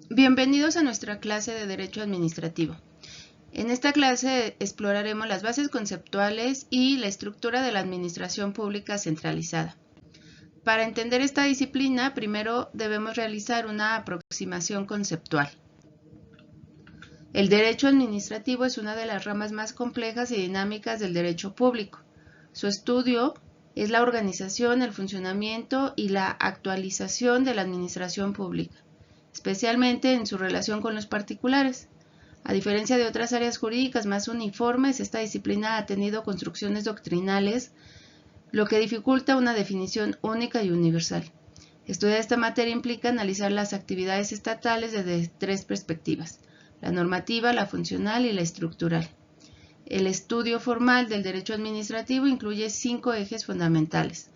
Bienvenidos a nuestra clase de Derecho Administrativo. En esta clase exploraremos las bases conceptuales y la estructura de la administración pública centralizada. Para entender esta disciplina, primero debemos realizar una aproximación conceptual. El derecho administrativo es una de las ramas más complejas y dinámicas del derecho público. Su estudio es la organización, el funcionamiento y la actualización de la administración pública, especialmente en su relación con los particulares. A diferencia de otras áreas jurídicas más uniformes, esta disciplina ha tenido construcciones doctrinales, lo que dificulta una definición única y universal. Estudiar esta materia implica analizar las actividades estatales desde tres perspectivas: la normativa, la funcional y la estructural. El estudio formal del derecho administrativo incluye 5 ejes fundamentales: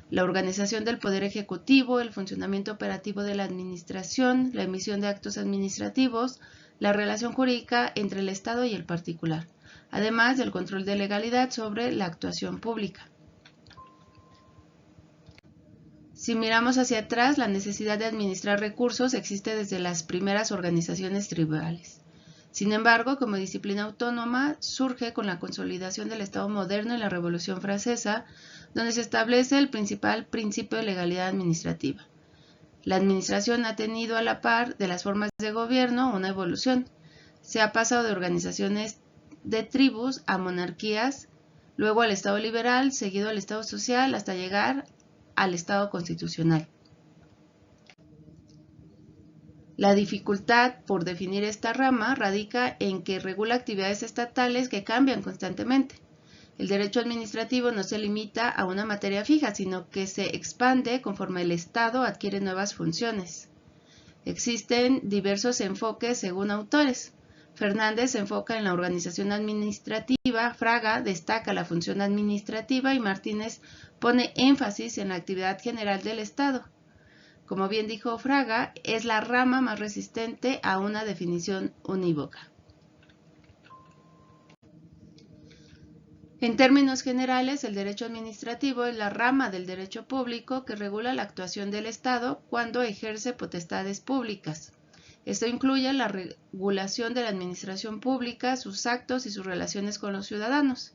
la organización del Poder Ejecutivo, el funcionamiento operativo de la Administración, la emisión de actos administrativos, la relación jurídica entre el Estado y el particular, además del control de legalidad sobre la actuación pública. Si miramos hacia atrás, la necesidad de administrar recursos existe desde las primeras organizaciones tribales. Sin embargo, como disciplina autónoma, surge con la consolidación del Estado moderno y la Revolución Francesa, donde se establece el principal principio de legalidad administrativa. La administración ha tenido a la par de las formas de gobierno una evolución. Se ha pasado de organizaciones de tribus a monarquías, luego al Estado liberal, seguido al Estado social, hasta llegar al Estado constitucional. La dificultad por definir esta rama radica en que regula actividades estatales que cambian constantemente. El derecho administrativo no se limita a una materia fija, sino que se expande conforme el Estado adquiere nuevas funciones. Existen diversos enfoques según autores. Fernández se enfoca en la organización administrativa, Fraga destaca la función administrativa y Martínez pone énfasis en la actividad general del Estado. Como bien dijo Fraga, es la rama más resistente a una definición unívoca. En términos generales, el derecho administrativo es la rama del derecho público que regula la actuación del Estado cuando ejerce potestades públicas. Esto incluye la regulación de la administración pública, sus actos y sus relaciones con los ciudadanos.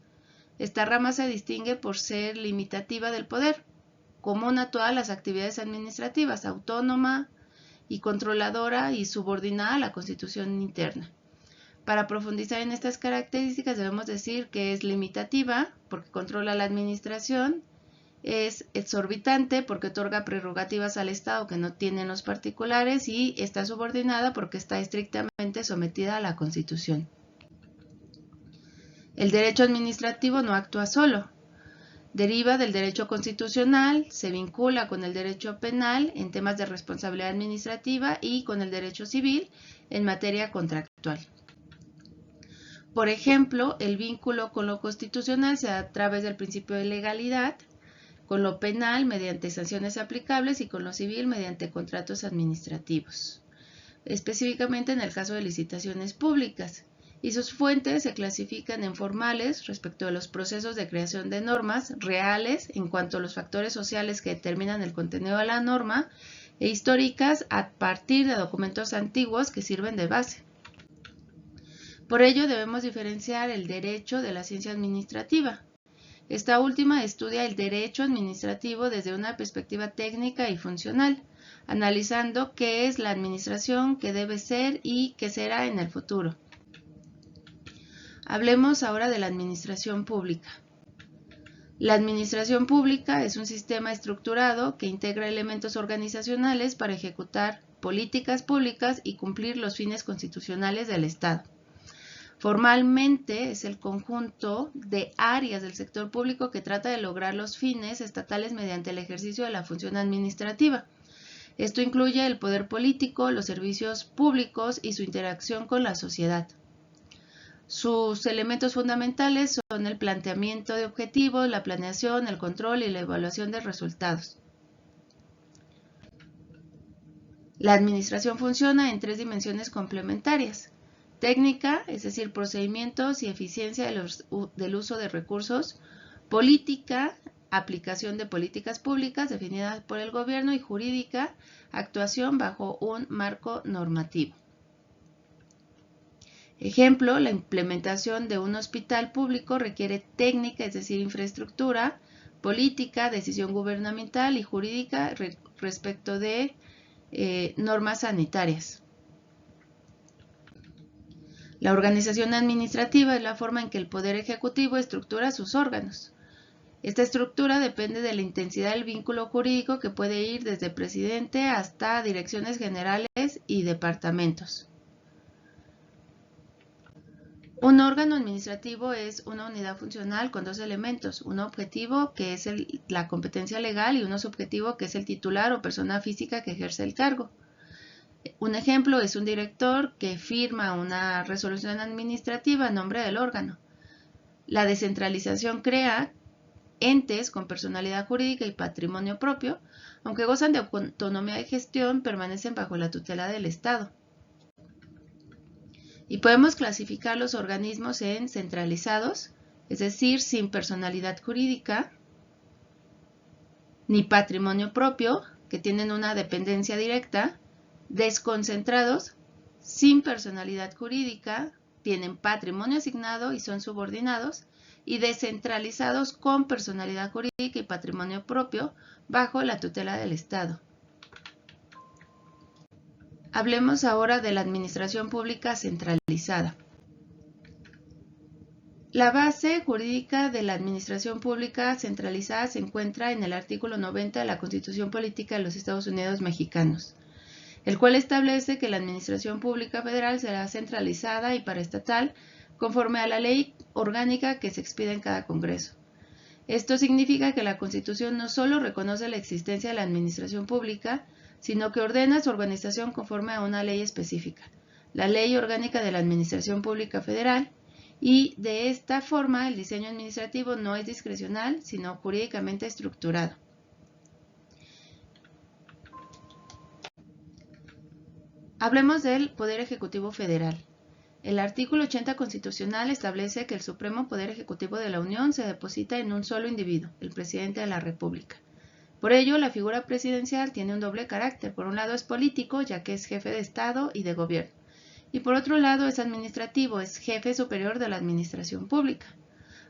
Esta rama se distingue por ser limitativa del poder, común a todas las actividades administrativas, autónoma y controladora y subordinada a la Constitución interna. Para profundizar en estas características debemos decir que es limitativa porque controla la administración, es exorbitante porque otorga prerrogativas al Estado que no tienen los particulares y está subordinada porque está estrictamente sometida a la Constitución. El derecho administrativo no actúa solo. Deriva del derecho constitucional, se vincula con el derecho penal en temas de responsabilidad administrativa y con el derecho civil en materia contractual. Por ejemplo, el vínculo con lo constitucional se da a través del principio de legalidad, con lo penal mediante sanciones aplicables y con lo civil mediante contratos administrativos, específicamente en el caso de licitaciones públicas. Y sus fuentes se clasifican en formales respecto de los procesos de creación de normas, reales en cuanto a los factores sociales que determinan el contenido de la norma, e históricas a partir de documentos antiguos que sirven de base. Por ello debemos diferenciar el derecho de la ciencia administrativa. Esta última estudia el derecho administrativo desde una perspectiva técnica y funcional, analizando qué es la administración, qué debe ser y qué será en el futuro. Hablemos ahora de la administración pública. La administración pública es un sistema estructurado que integra elementos organizacionales para ejecutar políticas públicas y cumplir los fines constitucionales del Estado. Formalmente es el conjunto de áreas del sector público que trata de lograr los fines estatales mediante el ejercicio de la función administrativa. Esto incluye el poder político, los servicios públicos y su interacción con la sociedad. Sus elementos fundamentales son el planteamiento de objetivos, la planeación, el control y la evaluación de resultados. La administración funciona en 3 dimensiones complementarias: técnica, es decir, procedimientos y eficiencia del uso de recursos; política, aplicación de políticas públicas definidas por el gobierno, y jurídica, actuación bajo un marco normativo. Ejemplo, la implementación de un hospital público requiere técnica, es decir, infraestructura, política, decisión gubernamental y jurídica respecto de normas sanitarias. La organización administrativa es la forma en que el Poder Ejecutivo estructura sus órganos. Esta estructura depende de la intensidad del vínculo jurídico, que puede ir desde presidente hasta direcciones generales y departamentos. Un órgano administrativo es una unidad funcional con dos elementos: un objetivo, que es la competencia legal, y uno subjetivo, que es el titular o persona física que ejerce el cargo. Un ejemplo es un director que firma una resolución administrativa a nombre del órgano. La descentralización crea entes con personalidad jurídica y patrimonio propio, aunque gozan de autonomía de gestión, permanecen bajo la tutela del Estado. Y podemos clasificar los organismos en centralizados, es decir, sin personalidad jurídica ni patrimonio propio, que tienen una dependencia directa; desconcentrados, sin personalidad jurídica, tienen patrimonio asignado y son subordinados; y descentralizados con personalidad jurídica y patrimonio propio bajo la tutela del Estado. Hablemos ahora de la administración pública centralizada. La base jurídica de la administración pública centralizada se encuentra en el artículo 90 de la Constitución Política de los Estados Unidos Mexicanos, el cual establece que la administración pública federal será centralizada y paraestatal conforme a la ley orgánica que se expida en cada Congreso. Esto significa que la Constitución no solo reconoce la existencia de la administración pública, sino que ordena su organización conforme a una ley específica, la Ley Orgánica de la Administración Pública Federal, y de esta forma el diseño administrativo no es discrecional, sino jurídicamente estructurado. Hablemos del Poder Ejecutivo Federal. El artículo 80 constitucional establece que el Supremo Poder Ejecutivo de la Unión se deposita en un solo individuo, el Presidente de la República. Por ello, la figura presidencial tiene un doble carácter. Por un lado es político, ya que es jefe de Estado y de gobierno, y por otro lado es administrativo, es jefe superior de la administración pública.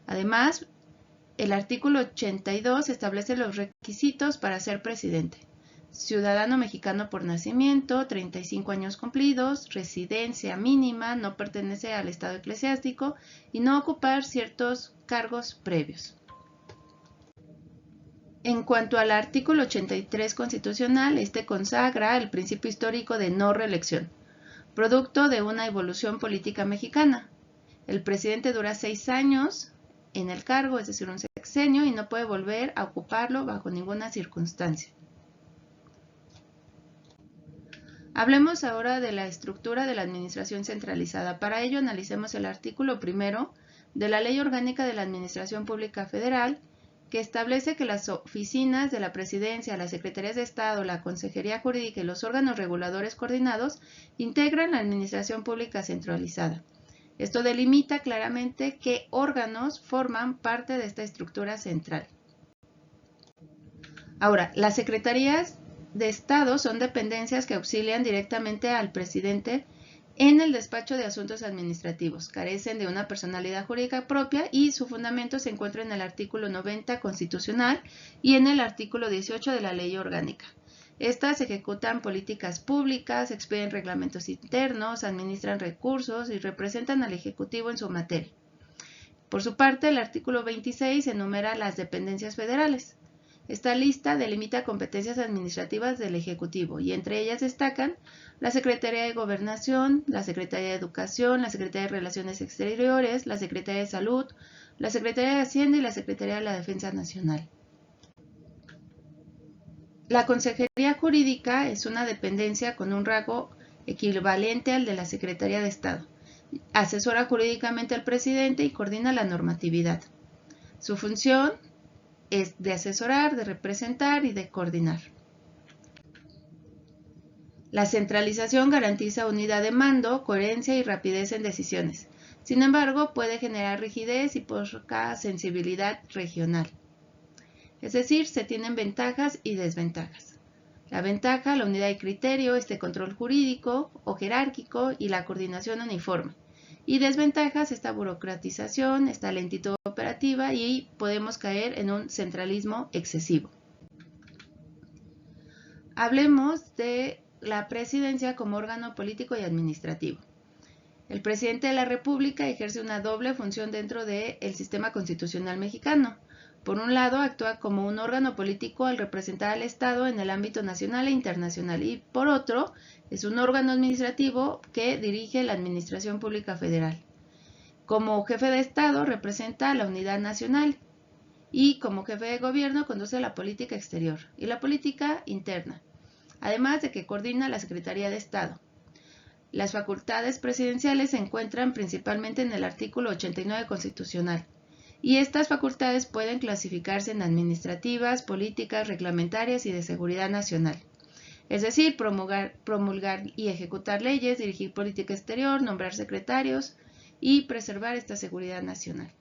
Además, el artículo 82 establece los requisitos para ser presidente: ciudadano mexicano por nacimiento, 35 años cumplidos, residencia mínima, no pertenece al estado eclesiástico y no ocupar ciertos cargos previos. En cuanto al artículo 83 constitucional, este consagra el principio histórico de no reelección, producto de una evolución política mexicana. El presidente dura 6 años en el cargo, es decir, un sexenio, y no puede volver a ocuparlo bajo ninguna circunstancia. Hablemos ahora de la estructura de la administración centralizada. Para ello analicemos el artículo 1 de la Ley Orgánica de la Administración Pública Federal, que establece que las oficinas de la Presidencia, las Secretarías de Estado, la Consejería Jurídica y los órganos reguladores coordinados integran la administración pública centralizada. Esto delimita claramente qué órganos forman parte de esta estructura central. Ahora, las secretarías de Estado son dependencias que auxilian directamente al presidente en el despacho de asuntos administrativos. Carecen de una personalidad jurídica propia y su fundamento se encuentra en el artículo 90 constitucional y en el artículo 18 de la Ley Orgánica. Estas ejecutan políticas públicas, expiden reglamentos internos, administran recursos y representan al Ejecutivo en su materia. Por su parte, el artículo 26 enumera las dependencias federales. Esta lista delimita competencias administrativas del Ejecutivo y entre ellas destacan la Secretaría de Gobernación, la Secretaría de Educación, la Secretaría de Relaciones Exteriores, la Secretaría de Salud, la Secretaría de Hacienda y la Secretaría de la Defensa Nacional. La Consejería Jurídica es una dependencia con un rango equivalente al de la Secretaría de Estado. Asesora jurídicamente al presidente y coordina la normatividad. Su función es de asesorar, de representar y de coordinar. La centralización garantiza unidad de mando, coherencia y rapidez en decisiones. Sin embargo, puede generar rigidez y poca sensibilidad regional. Es decir, se tienen ventajas y desventajas. La ventaja, la unidad de criterio, este control jurídico o jerárquico y la coordinación uniforme. Y desventajas, esta burocratización, esta lentitud operativa y podemos caer en un centralismo excesivo. Hablemos de la presidencia como órgano político y administrativo. El presidente de la República ejerce una doble función dentro del sistema constitucional mexicano. Por un lado, actúa como un órgano político al representar al Estado en el ámbito nacional e internacional y por otro, es un órgano administrativo que dirige la Administración Pública Federal. Como jefe de Estado representa a la unidad nacional y como jefe de gobierno conduce la política exterior y la política interna, además de que coordina la Secretaría de Estado. Las facultades presidenciales se encuentran principalmente en el artículo 89 constitucional y estas facultades pueden clasificarse en administrativas, políticas, reglamentarias y de seguridad nacional. Es decir, promulgar y ejecutar leyes, dirigir política exterior, nombrar secretarios y preservar esta seguridad nacional.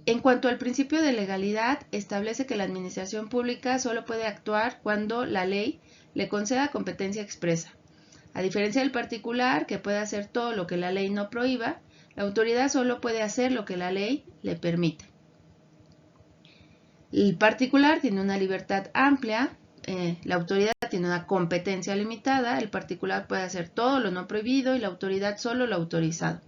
En cuanto al principio de legalidad, establece que la administración pública solo puede actuar cuando la ley le conceda competencia expresa. A diferencia del particular, que puede hacer todo lo que la ley no prohíba, la autoridad solo puede hacer lo que la ley le permite. El particular tiene una libertad amplia, la autoridad tiene una competencia limitada, el particular puede hacer todo lo no prohibido y la autoridad solo lo autorizado.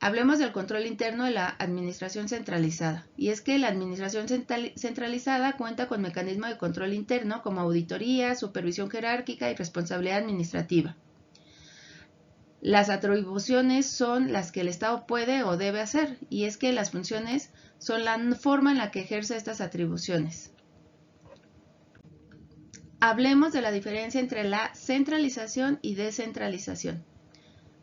Hablemos del control interno de la administración centralizada. Y es que la administración centralizada cuenta con mecanismos de control interno como auditoría, supervisión jerárquica y responsabilidad administrativa. Las atribuciones son las que el Estado puede o debe hacer, y es que las funciones son la forma en la que ejerce estas atribuciones. Hablemos de la diferencia entre la centralización y descentralización.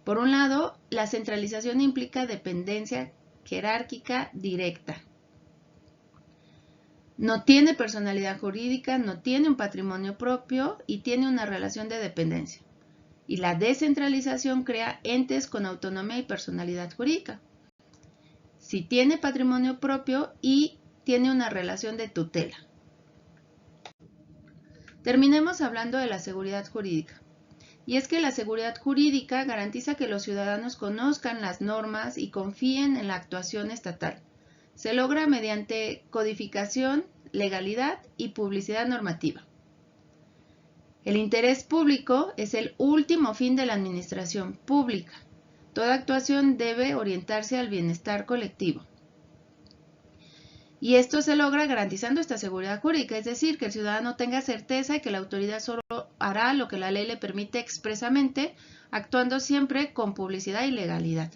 Por un lado, la centralización implica dependencia jerárquica directa. No tiene personalidad jurídica, no tiene un patrimonio propio y tiene una relación de dependencia. Y la descentralización crea entes con autonomía y personalidad jurídica. Sí tiene patrimonio propio y tiene una relación de tutela. Terminemos hablando de la seguridad jurídica. Y es que la seguridad jurídica garantiza que los ciudadanos conozcan las normas y confíen en la actuación estatal. Se logra mediante codificación, legalidad y publicidad normativa. El interés público es el último fin de la administración pública. Toda actuación debe orientarse al bienestar colectivo. Y esto se logra garantizando esta seguridad jurídica, es decir, que el ciudadano tenga certeza y que la autoridad solo hará lo que la ley le permite expresamente, actuando siempre con publicidad y legalidad.